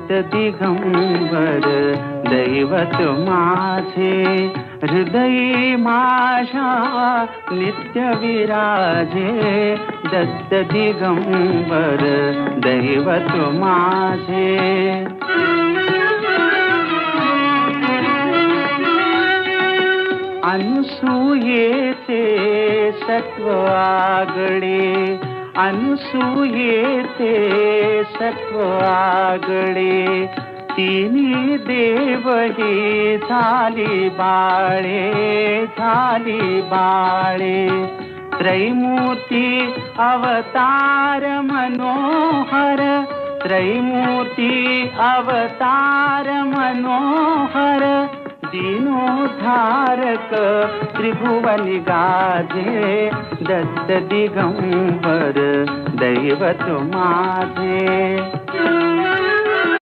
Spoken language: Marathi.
दत्त दिगंबर दैवत माझे हृदयी माझ्या नित्य विराजे दत्त दिगंबर दैवत माझे अनुसूयेचे सत्व आगळे अनुसूयेचे सत्व आगळे तिन्ही देवही झाली बाळे त्रैमूर्ती अवतार मनोहर त्रैमूर्ती अवतार मनोहर दीनोद्धारक त्रिभुवनि गाजे दत्त दिगंबर दैवत माझे